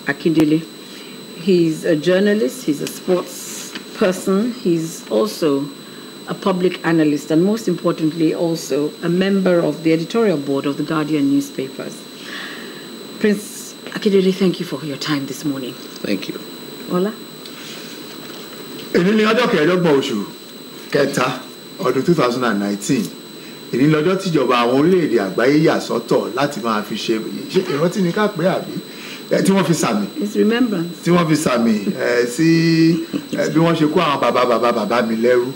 Akindele. He's a journalist, he's a sports person, he's also a public analyst, and most importantly, also a member of the editorial board of the Guardian newspapers. Prince Akindele, thank you for your time this morning. Thank you. Ola? Èyí ni ọjọ́ kẹẹ̀ẹ́dọ́gbọ̀n oṣù kẹta ọdún 2019. Èyí ni ọjọ́ tíjọba àwọn orílẹ̀-èdè àgbáyé yà sọ́tọ̀ láti máa fi ṣe ìrántí ní ká pé àbí tí wọ́n fi sàmì. It's remembrance. Tí wọ́n fi sàmì sí bí wọ́n ṣe kó àwọn bàbá mi lẹ́rú.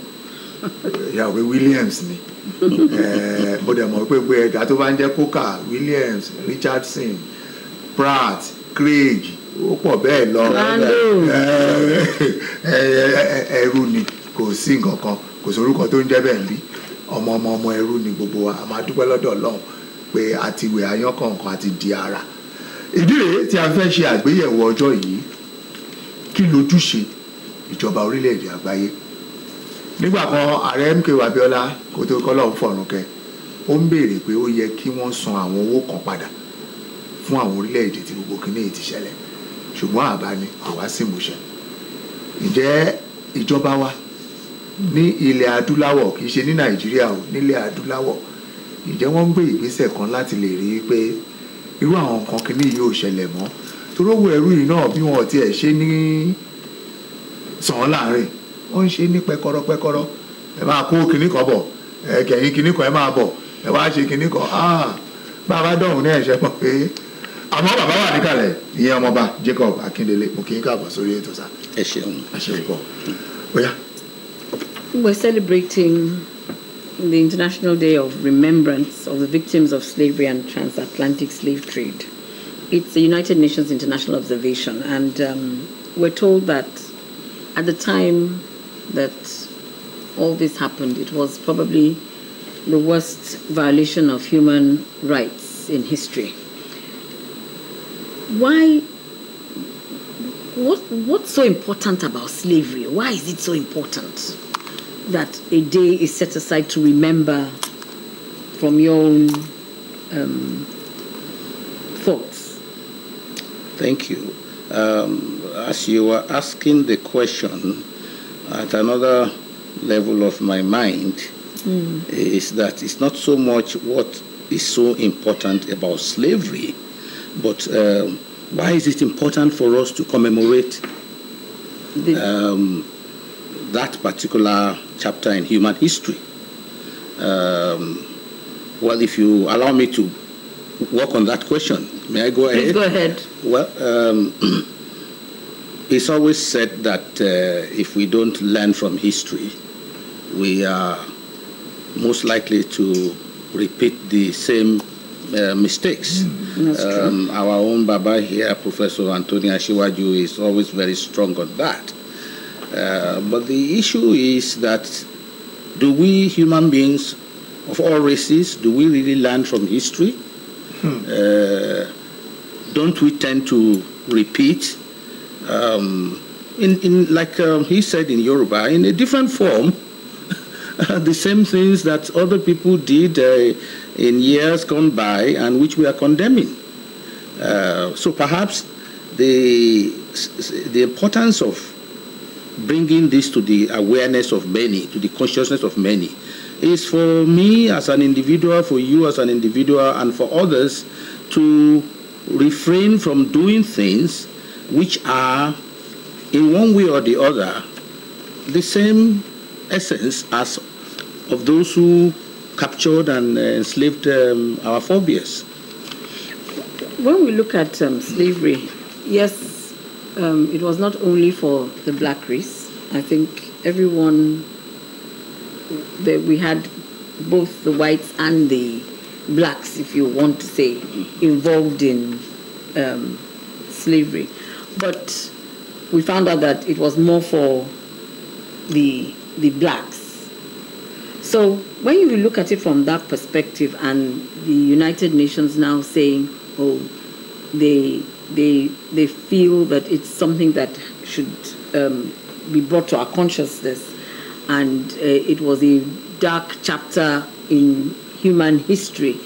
Ìyàwó Williams ni. Mo dẹ̀ mọ̀ pé gbé ẹ̀dá tó bá ń jẹ́ Coker, Williams, Richardson, Pratt, Craig, ó pọ̀ bẹ́ẹ̀ lọ. Ẹrú ni kò sí nǹkan kan, kò sórúkọ tó ń jẹ́ bẹ́ẹ̀ bí. Ọmọ ẹrú ni gbogbo wa. A máa dúpẹ́ lọ́dọ̀ Ọlọ́run pé a ti wẹ̀ ayán kọ̀ọ̀kan àti di ara. Ìdí rèé tí a fẹ́ ṣe àgbéyẹ̀wò ọjọ́ yìí. Kí lójúṣe ìjọba orílẹ̀-èdè àgbáyé? Nígbà kan ààrẹ MK Abiola kó tó kọ́lọ́run fọ̀run kẹ́, ó ń béèrè pé ó yẹ kí wọ́n san àwọn owó kan padà fún àwọn orílẹ̀-èdè tí gbogbo kìíní ti ṣẹlẹ̀, ṣùgbọ́n àbá ni kò wá sí ìmúṣẹ. Ǹjẹ́ ìjọba wa ní ilẹ̀ adúláwọ̀, kì í ṣe ní Nàìjíríà o, nílẹ̀ adúláwọ̀, ǹjẹ́ wọ́n ń gbé ìgbésẹ̀ kan láti lè rí i pé irú àwọn nǹkan kìíní yìí ò ṣẹlẹ̀ mọ́? Torí owó ẹrú yìí náà bí wọn ti ẹ̀ ṣe ní sàn láàrin, wọ́n ń ṣe ní pẹ́kọ́rọ́. Ẹ máa kó kinní kan bọ̀, kẹ̀yìn kinní kan ẹ máa bọ̀, ẹ wá ṣe kinní kan. Bàbá dọ̀hún ní ẹ̀ṣẹ̀ pọ̀ pé àmọ́ bàbá wà níkàlẹ̀, ìyẹn ọmọọba Jacob Akindele, mo kì í káàbọ̀ sórí ètò sá. Ẹ ṣeun. Ẹ ṣeun pọ̀. Bóyá. We're celebrating the International Day of Remembrance of the Victims of Slavery and Transatlantic Slave Trade. It's a United Nations International Observation, and we're told that at the time that all this happened, it was probably the worst violation of human rights in history. What's so important about slavery? Why is it so important that a day is set aside to remember from your own thoughts? Thank you. As you were asking the question, at another level of my mind is that it's not so much what is so important about slavery, but why is it important for us to commemorate that particular chapter in human history? Well, if you allow me to work on that question, may I go ahead? Please go ahead. Well, it's always said that if we don't learn from history, we are most likely to repeat the same mistakes. That's true. Our own Baba here, Professor Antonia Shiwaju, is always very strong on that. But the issue is that do we human beings of all races, do we really learn from history? Don't we tend to repeat, like he said in Yoruba, in a different form, the same things that other people did in years gone by and which we are condemning? So perhaps the importance of bringing this to the awareness of many, to the consciousness of many, is for me as an individual, for you as an individual, and for others to refrain from doing things which are, in one way or the other, the same essence as of those who captured and enslaved our forebears. When we look at slavery, yes, it was not only for the black race. I think everyone, that we had both the whites and the blacks, if you want to say, involved in slavery. But we found out that it was more for the blacks. So when you look at it from that perspective, and the United Nations now saying, oh, they feel that it's something that should be brought to our consciousness, and it was a dark chapter in human history.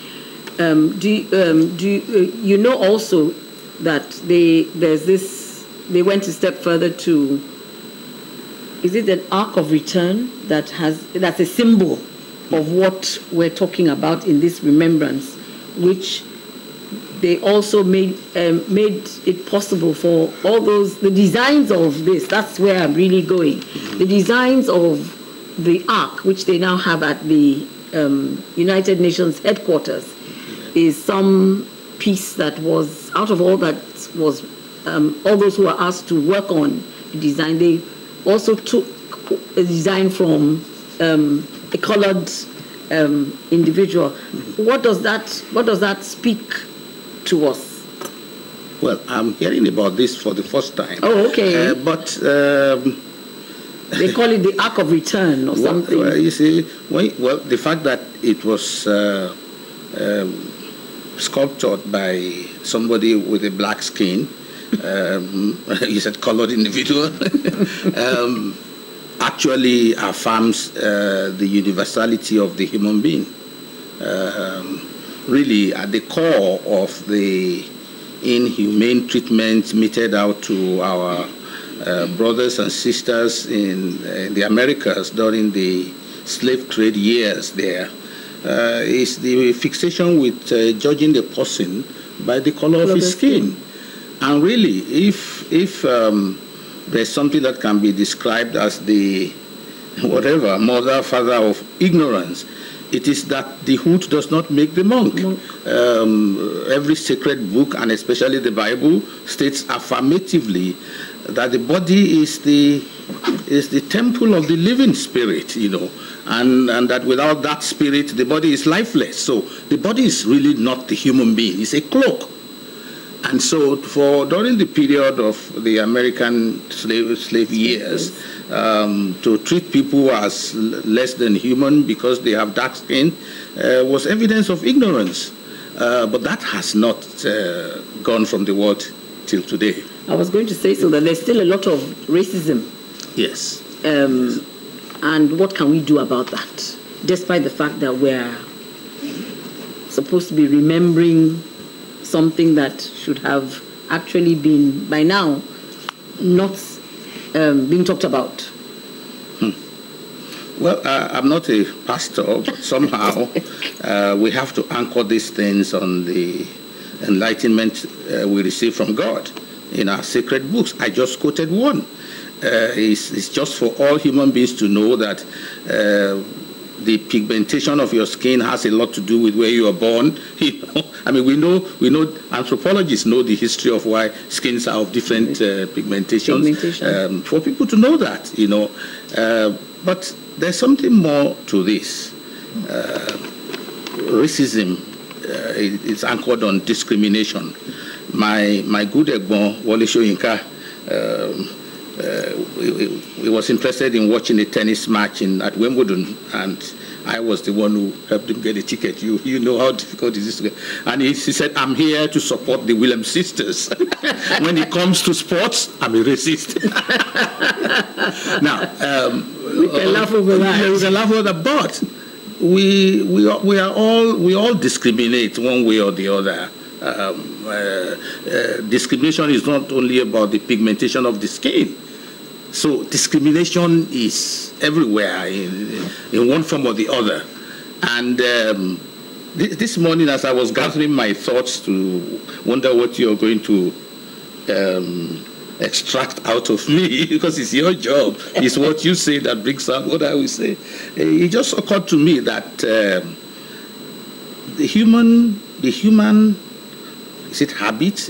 You know also that they went a step further to, is it an arc of return that's a symbol of what we're talking about in this remembrance, which they also made it possible for all the designs of this. That's where I'm really going. The designs of the ark, which they now have at the United Nations headquarters, is some piece that was out of all that was all those who were asked to work on the design. They also took a design from a colored individual. What does that speak to us? Well, I'm hearing about this for the first time. Oh, okay. They call it the Ark of Return or something. Well, you see, the fact that it was sculptured by somebody with a black skin, you said colored individual, actually affirms the universality of the human being. Really, at the core of the inhumane treatment meted out to our brothers and sisters in the Americas during the slave trade years there, is the fixation with judging the person by the color of his skin. And really, if there's something that can be described as the mother, father of ignorance, it is that the hood does not make the monk. Every sacred book, and especially the Bible, states affirmatively that the body is the temple of the living spirit, and that without that spirit, the body is lifeless. So the body is really not the human being; it's a cloak. And so, during the period of the American slave years, to treat people as less than human because they have dark skin was evidence of ignorance. But that has not gone from the world till today. I was going to say so, that there's still a lot of racism. Yes. And what can we do about that, despite the fact that we're supposed to be remembering something that should have actually been, by now, not being talked about? Well, I'm not a pastor, but somehow we have to anchor these things on the enlightenment we receive from God in our sacred books. I just quoted one. It's just for all human beings to know that the pigmentation of your skin has a lot to do with where you are born. I mean, we know anthropologists know the history of why skins are of different pigmentations. For people to know that, but there's something more to this. Racism is anchored on discrimination. My good Egbon, Wole Soyinka, he was interested in watching a tennis match at Wimbledon, and I was the one who helped him get a ticket. You know how difficult it is to get. And he said, I'm here to support the Williams sisters. When it comes to sports, I'm a racist. Now, we can laugh over that. We can laugh over that, but we all discriminate one way or the other. Discrimination is not only about the pigmentation of the skin. So discrimination is everywhere in one form or the other. And this morning, as I was gathering my thoughts to wonder what you're going to extract out of me, because it's your job, it's what you say that brings out what I will say. It just occurred to me that the human is it habit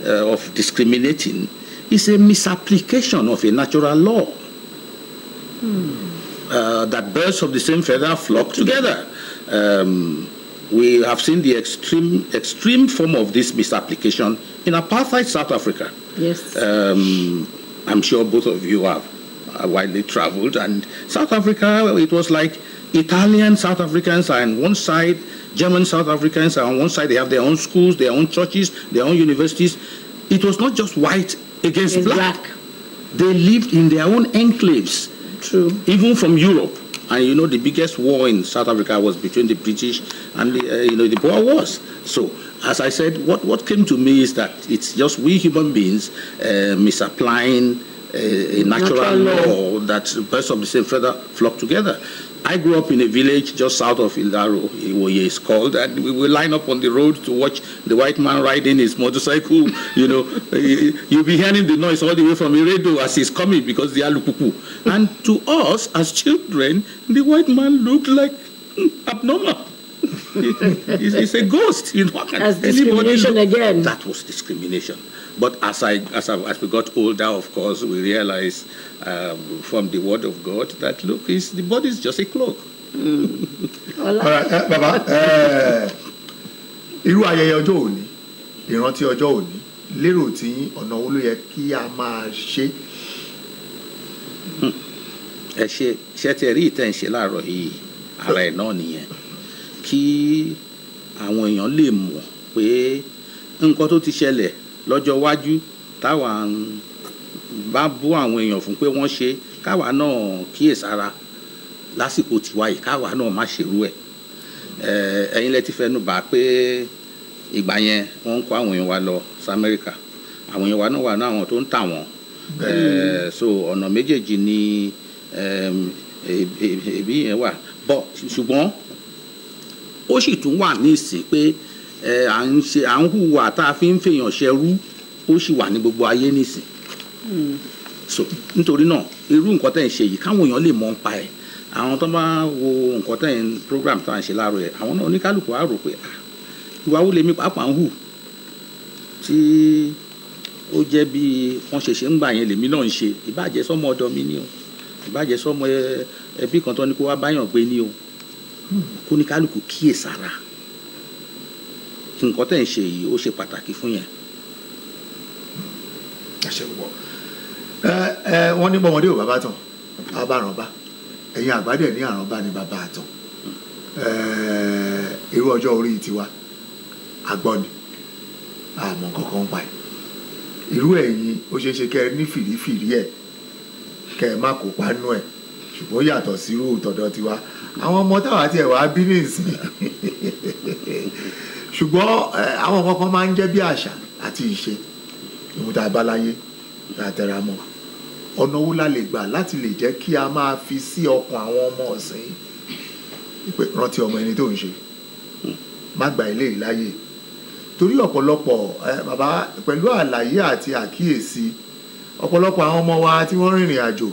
of discriminating is a misapplication of a natural law. That birds of the same feather flock together. We have seen the extreme form of this misapplication in apartheid South Africa. Yes. I'm sure both of you have widely traveled, and South Africa, it was like Italian South Africans are on one side, German South Africans are on one side. They have their own schools, their own churches, their own universities. It was not just white against black. They lived in their own enclaves. True. Even from Europe. And the biggest war in South Africa was between the British and the Boer Wars. So as I said, what came to me is that it's just we human beings misapplying a natural law that birds of the same feather flock together. I grew up in a village just south of Ilaro, Iwoye is called, and we will line up on the road to watch the white man riding his motorcycle. You know, you'll be hearing the noise all the way from Iredo as he's coming because they are lupupu. And to us, as children, the white man looked like abnormal. It's a ghost. You know, as discrimination again. That was discrimination. But as we got older, of course, we realized from the word of God that look, the body is just a cloak. All right, Baba. Irú ayẹyẹ ọjọ́ òní, ìrántí ọjọ́ òní, lérò tí ọ̀nà wo ló yẹ kí a máa ṣe. Ẹ ṣe tí ẹ rí ìtẹ̀ ń ṣe láàárọ̀ yìí, ara ẹ̀ náà nìyẹn. Kí àwọn èèyàn lè mọ̀ pé nǹkan tó ti ṣẹlẹ̀ lọ́jọ́ iwájú táwa bá bú àwọn èèyàn fún pé wọ́n ṣe káwa náà kíyèsára lásìkò tiwa yìí káwa náà má ṣerú ẹ̀. Ẹ̀yin lẹ ti fẹnu bà pé ìgbà yẹn wọ́n ń kó àwọn èèyàn wa lọ sí Amẹ́ríkà, àwọn èèyàn wa náà wà ní àwọn tó ń tà wọ́n. So ọ̀nà méjèèjì ni ẹbí yẹn wà bọ́ ṣùgbọ́n ó sì tún wà ní ìsìn pé à ń hùwà tá a fi ń fèèyàn ṣẹrú ó sì wà ní gbogbo ayé nísìn. So nítorí náà irú nǹkan tẹ̀ ń ṣe yìí káwọn èèyàn lè mọ̀ ń pa ẹ̀, àwọn tó bá wo nǹkan tẹ̀ ń program tó à ń ṣe láàárọ̀ ẹ̀ àwọn náà oníkálukú á rò pé ìwà wo lèmi pàápàá ń hù tí ó jẹ́ bí wọ́n ṣe ń gbà yẹn lèmi náà ń ṣe, ìbàjẹ́ sọ́mọ ọ̀dọ̀ mi ni o, ìbàjẹ́ sọ́mọ ẹbí kan tó ní kó wá báyàn gbé ni o, kó ní kálukú kíyèsára nǹkan tẹ̀ ń ṣe yìí ó ṣe pàtàkì fún yẹn. Wọ́n ní bọ́mọdé ò bàbá tán abárànbá, ẹ̀yin àgbàdẹ ní àrànbá ní bàbá àtàn. Irú ọjọ́ orí tiwa àgbọ̀ ni àmọ́ kankan ń pa ẹ̀. Irú ẹ̀yin ó ṣeé ṣe kẹ́ ẹ ní fìrífìrí ẹ̀ kẹ́ ẹ má kópa nú ẹ̀, ṣùgbọ́n yàtọ̀ sí irú tọ̀dọ̀ tiwa àwọn ọmọ táwa tiẹ̀ wá bí nìsín ṣùgbọ́n àwọn kankan máa ń jẹ́ bí àṣà àti ìṣe ìmúta abáláyé látẹ̀ra mọ́. Ọ̀nà wo la lè gbà láti lè jẹ́ kí a máa fi sí ọkàn àwọn ọmọ ọ̀sìn pé rántí ọmọ ẹni tó ń ṣe, má gba ilé ìláyè. Torí ọ̀pọ̀lọpọ̀ bàbá pẹ̀lú àlàyé àti àkíyèsí ọ̀pọ̀lọpọ̀ àwọn ọmọ wa tí wọ́n rìnrìn àjò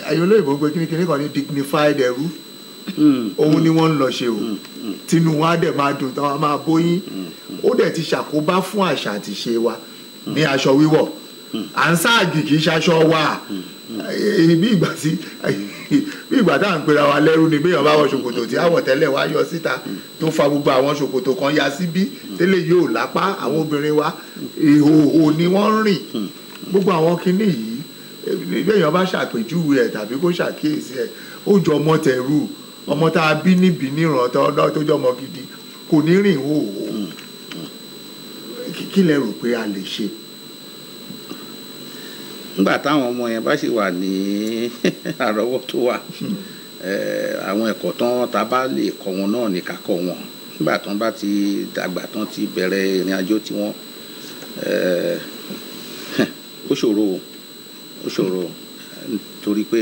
ẹ̀yin olóyìnbó gbé kíníkíní kan ní dignified ẹrú òun ni wọ́n ń lọ ṣe o, tinú wọn á dẹ̀ máa dùn táwọn máa bóyín. Ó dẹ̀ ti ṣàkóbá fún àṣà àti ṣe wa ní aṣọ wíwọ̀, à ń sáàgì kì í ṣaṣọ wa. Bí ìgbà tá à ń pera wa lẹ́rú ni bí èèyàn bá wọ ṣòkòtò tí àwọ̀ tẹ́lẹ̀ wá yọ síta tó fa gbogbo àwọn ṣòkòtò kan ya síbí tẹ́lẹ̀ yóò lápá. Àwọn obìnrin wa ìhòòhò ni wọ́n ń rìn. Gbogbo àwọn kinní yìí bí èèyàn bá ṣàpèjúwe ẹ̀ tàbí kó ṣàkíyèsí ẹ̀ ó jọ ọmọ tẹ̀rù, ọmọ tá a bí níbi níran tó jọ ọmọ gidi kò ní rìn ìhòòhò. Kí lẹ rò pé a lè ṣe? Nígbà táwọn ọmọ yẹn bá sì wà ní àrọ́wọ́tó wa àwọn ẹ̀kọ́ tán tá a bá lè kọ́ wọn náà ní ká kọ́ wọn. Nígbà tán bá ti dàgbà tán ti bẹ̀rẹ̀ ìrìn àjò tiwọn ó ṣòro nítorí pé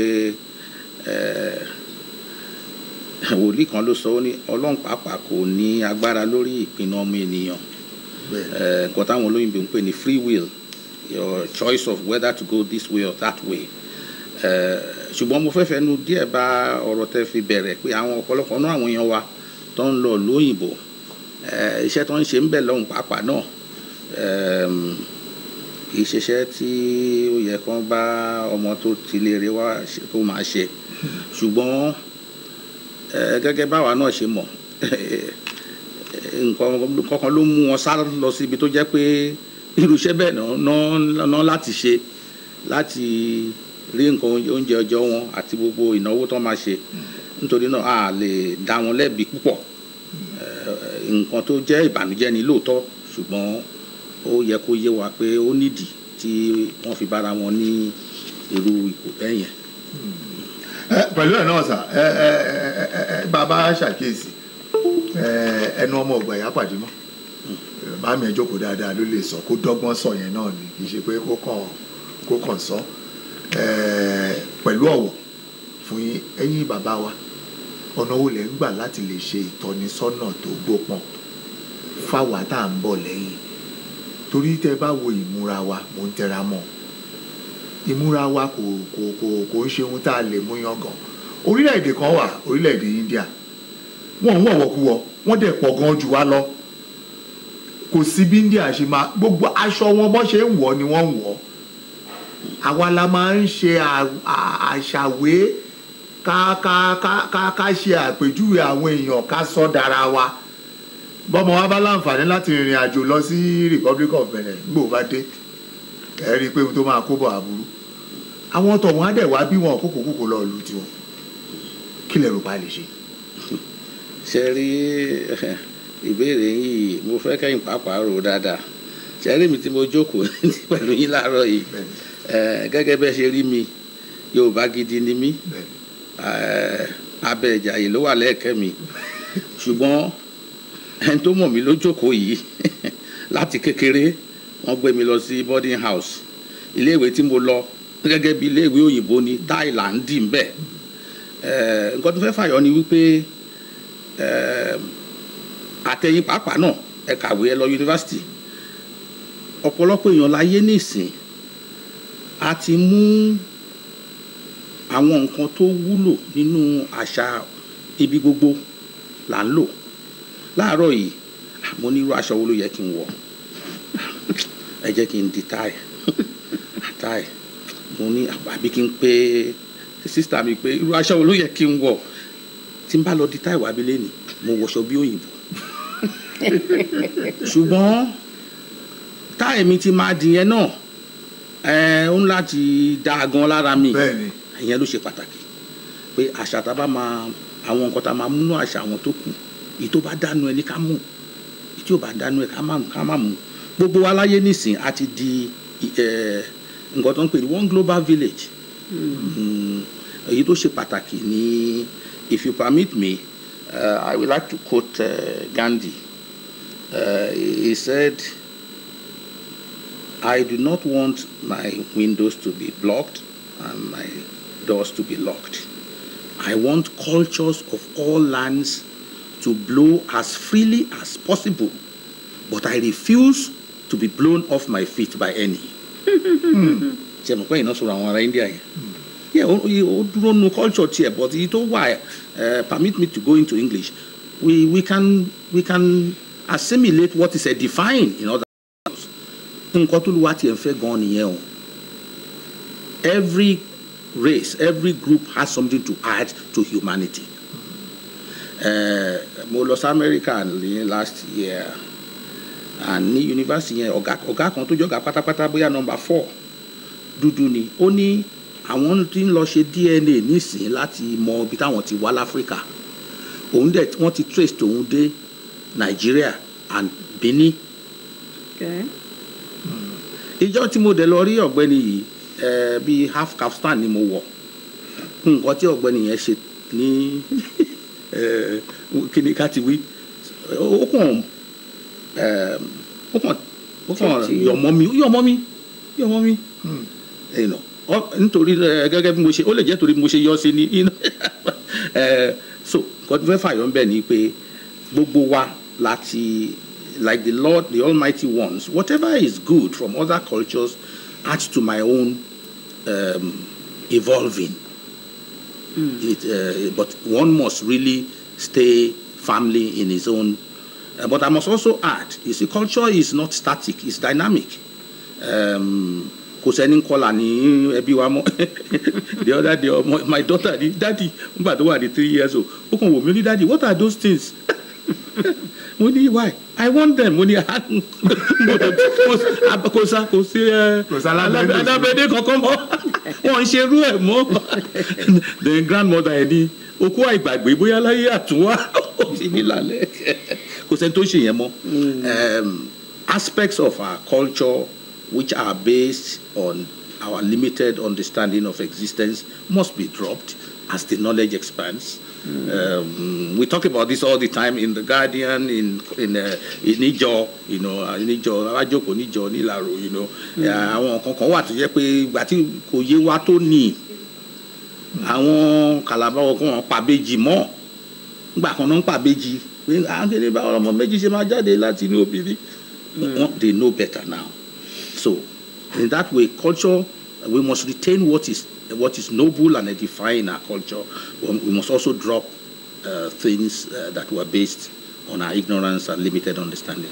wòlíì kan ló sọ ó ní Ọlọ́run pàápàá kò ní agbára lórí ìpinnu ọmọ ènìyàn. Nǹkan táwọn olóyìnbó ń pè ní free will, your choice of whether to go this way or that way. Ṣùgbọ́n mo fẹ́ fẹnu díẹ̀ bá ọ̀rọ̀ tẹ́ fi bẹ̀rẹ̀ pé àwọn ọ̀pọ̀lọpọ̀ náà àwọn èèyàn wa tó ń lọ lóyìnbó iṣẹ́ tó ń ṣe ń bẹ̀ lọ́hùn pàápàá náà kì í ṣiṣẹ́ tí ó yẹ kán bá ọmọ tó ti lè rí wá tó máa ṣe. Ṣùgbọ́n gẹ́gẹ́ báwa náà ṣe mọ̀ nǹkan kankan ló mú wọn sá lọ síbi tó jẹ́ pé irúṣẹ́ bẹ́ẹ̀ náà láti ṣe láti rí nǹkan oúnjẹ ọjọ́ wọn àti gbogbo ìnáwó tó máa ṣe. Nítorí náà a lè dá wọn lẹ́bi púpọ̀. Nǹkan tó jẹ́ ìbànújẹ́ ni lóòótọ́, ṣùgbọ́n ó yẹ kó yé wa pé ó nídìí tí wọ́n fi bára wọn ní irú ipò bẹ́ẹ̀ yẹn. Pẹ̀lú ẹ̀ náà sà bàbá ṣàkíyèsí ẹnu ọmọ ọgbà ìyá pàdé mọ́ bá mi ẹ jókòó dáadáa ló lè sọ kó dọ́gbọ́n sọ yẹn náà ni kì í ṣe pé kó kàn sọ pẹ̀lú ọ̀wọ̀ fún ẹ̀yin bàbá wa ọ̀nà wo lẹ̀ ń gbà láti lè ṣe ìtọ́nisọ́nà tó gbópọn fáwa tá à ń bọ̀ lẹ́yìn torí tẹ́ bá wo ìmúra wa mò ń tẹra mọ́ ìmúra wa kò ń ṣe ohun tá a lè mú yangàn orílẹ̀-èdè kan wà orílẹ̀-èdè India wọ́n ń wọ̀wọ̀kuwọ̀ wọ́n dẹ̀ pọ̀ gan jù wá lọ kò sí bí India ṣe máa gbogbo aṣọ wọn bọ́ ṣe ń wọ̀ ni wọ́n ń wọ̀ àwa la máa ń ṣe àṣàwé ká ṣe àpèjúwe àwọn èèyàn ká sọ dára wa bọ́mọ wa bá láǹfààní láti rìnrìn àjò lọ sí Republic of Benin gbò bá dé ẹ rí i pé ohun tó máa kó bọ̀ àbúrú àwọn tọ̀hún á dẹ̀ wá bí wọn kókòkókò lọ lù tiwọn kí lẹ rò pa lè ṣe. ṣe rí ìbéèrè yìí mo fẹ́ kẹ́yìn pàápàá rò dáadáa ṣe rí mi tí mo jókòó pẹ̀lú yín láàárọ̀ yìí gẹ́gẹ́ bẹ́ẹ̀ ṣe rí mi Yorùbá gidi ni mí abẹ́ ìjàyè ló wà lẹ́ẹ̀kẹ́ mi ṣùgbọ́n ẹni tó mọ̀ mí ló jókòó yìí láti kékeré wọ́n gbé mi lọ sí boarding house iléèwé tí mo lọ gẹ́gẹ́ bí iléèwé òyìnbó ní Thailand ń bẹ̀ nǹkan tó fẹ́ fàyọ ni wípé àtẹ̀yìn pàápàá náà ẹ kàwé ẹ lọ yunifásitì ọ̀pọ̀lọpọ̀ èèyàn láyé nísìn a ti mú àwọn nǹkan tó wúlò nínú àṣà ibi gbogbo là ń lò láàárọ̀ yìí mo ní irú aṣọ wo ló yẹ kí n wọ̀ ẹ jẹ́ kí n di táì mo ní àbí kí n pé sísítà mi pé irú aṣọ wo ló yẹ kí n wọ̀ tí n bá lọ di táì wá bí lẹ́nìí mo wọṣọ bí òyìnbó ṣùgbọ́n táì mi ti máa dìyẹn náà ó ń láti dá gan lára mi ìyẹn ló ṣe pàtàkì pé àṣà tá a bá máa àwọn nǹkan tá a máa múnú àṣà àwọn tó kù èyí tó bá dánú ẹ ní ká mú èyí tí ò bá dánú ẹ ká má mú gbogbo wa láyé nísìn a ti di nǹkan tó ń pè ní one global village èyí tó ṣe pàtàkì ní if you permit me I would like to quote Gandhi he said I do not want my windows to be blocked and my doors to be locked. I want cultures of all lands to blow as freely as possible, but I refuse to be blown off my feet by any. Ṣé mo pé iná sọ̀rọ̀ àwọn ará India yẹn? Yeah, ó dúró nu culture tiẹ̀, but èyí tó wà permit me to go into English. We can assimilate what is edifying in other words. Nǹkan tó lu wá tiẹ̀ ń fẹ́ gan nìyẹn o. Every race, every group has something to add to humanity. Mo lọ sí America ní last year and ní university yẹn ọ̀gá kan tó jọ̀gá pátápátá bóyá number 4 dúdú ni ó ní àwọn tí ń lọ ṣe DNA nísìnyí láti mọ ibi táwọn ti wá láfíríkà òun dẹ̀ wọ́n ti trace tòun dé Nigeria and Benin. Ìjọ tí mo dẹ̀ lọ rí ọ̀gbẹ́ni yìí bíi half capstan ni mo wọ̀ nǹkan tí ọ̀gbẹ́ni yẹn ṣe ní kíni ká ti wí ó kàn yọ̀mọ́ mi nítorí gẹ́gẹ́ bí mo ṣe ó lè jẹ́ torí mo ṣe yọ sí ní iná so nǹkan tí fẹ́ fàyọ̀ ń bẹ̀ ni pé gbogbo wa láti like the Lord the Almighty wants whatever is good from other cultures adds to my own evolving. But one must really stay firmly in his own. But I must also add, you see, culture is not static; it's dynamic. Kò sẹ́ni kọ́là ní ẹbí wa mọ́. The other day, my daughter, daddy, nígbà tó wà ní 3 years old, ó kàn wò mí ní daddy, what are those things? Mo ní why? I want them. Mo ní kò sí alábẹ́dẹ́ kankan mọ́. Wọ́n ń ṣe irú ẹ̀ mọ́. The grandmother ẹ̀ ní okú àìgbàgbé bóyá láyé àtúnwá ó fi mí lálẹ́. Kò sẹ́ni tó ṣe yẹn mọ́. Aspects of our culture which are based on our limited understanding of existence must be dropped as the knowledge expands. We talk about this all the time in The Guardian, in Ijo, you know, in Ijo, Ajoko Nijo, Nilaro, you know. Àwọn kankan wà tó jẹ́ pé ìgbà tí kò yé wa tó ní àwọn Calabar kan pa béjì mọ́. Ìgbà kan náà pa béjì. Àǹkẹ́lẹ́ bá ọmọ méjì ṣe máa jáde láti inú obìnrin. They know better now. So, in that way, culture, we must retain what is noble and edifying in our culture. We must also drop things that were based on our ignorance and limited understanding.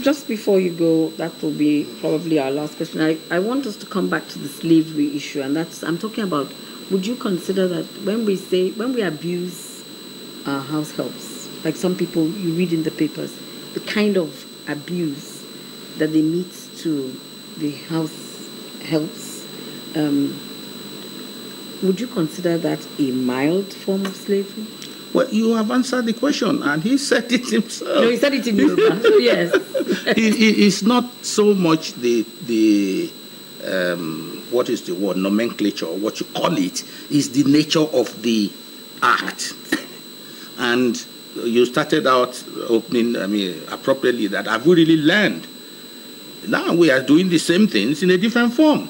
Just before you go, that will be probably our last question. I want us to come back to the slavery issue, and I'm talking about, would you consider that when we abuse our house helps, like some people you read in the papers, the kind of abuse that they meet to the house helps, would you consider that a mild form of slavery? Well, you have answered the question, and he said it himself. No, he said it in Yoruba, so yes. It's not so much the what is the word, nomenclature, what you call it, is the nature of the act. And you started out opening, appropriately, that have we really learned? Now we are doing the same things in a different form.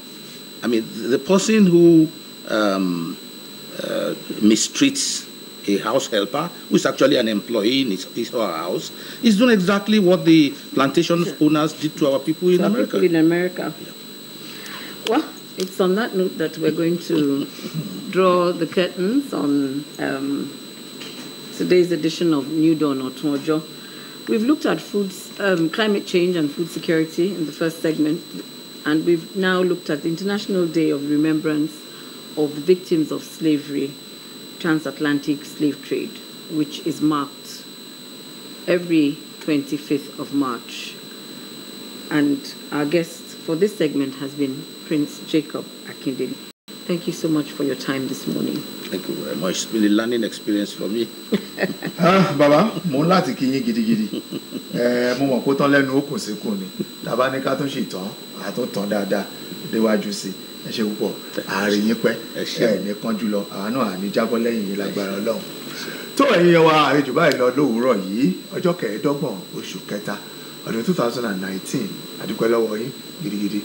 I mean, the person who mistreats a house helper, who is actually an employee in his or her house, is doing exactly what the plantation owners did to our people in America. Yeah. Well, it's on that note that we're going to draw the curtains on today's edition of Newdawn or Otun. We've looked at climate change and food security in the first segment, and we've now looked at the International Day of Remembrance of the Victims of Slavery, Transatlantic Slave Trade, which is marked every 25th of March. And our guest for this segment has been Prince Jacob Akindele. Thank you so much for your time this morning. Thank you very much. It's been a learning experience for me. Baba, mo láti kí yín gidigidi. Mo mọ̀ kó tán lẹ́nu ó kùn sí kùn ni. Tàbá ní ká tún ṣì tán, àtún tán dáadáa déwájú sí. Ẹ ṣé púpọ̀. Ààrẹ yín pẹ́. Ẹ ní kánjú lọ. Àwa náà àní jábọ́ lẹ́yìn yín lágbára Ọlọ́run. Tó ẹ̀yin yẹn wa àlejò báyìí lọ lówùúrọ̀ yìí, ọjọ́ 25 oṣù kẹta ọdún 2019. Àdúpẹ́ lọ́wọ́ yín gidigidi.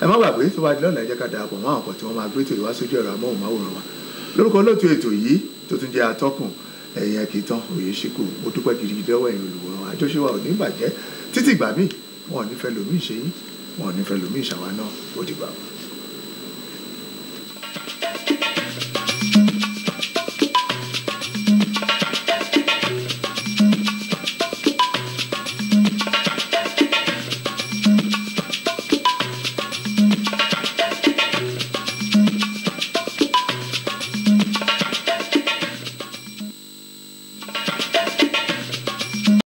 Ẹ má gbàgbé tó bá di lọ́la ẹ jẹ́ ká darapọ̀ mọ́ àwọn kan tí wọ́n máa gbé ètò ìwá sójú ẹ̀rọ amóhùnmáwòrán wa. Lórúkọ olóòtú ètò yìí tó tún jẹ́ atọ́kùn ẹ̀yìn ẹ̀kìtàn Oyèṣíkù, mo dúpẹ́ gidigidi lọ́wọ́ ẹ̀yin olùwòran. Àjọṣe wa ò ní bàjẹ́ títí ìgbà míì, wọn ò ní fẹ́ lòmíì ṣe yín, wọn ò ní fẹ́ lòmíì ṣàwa náà. Ó dìgbà.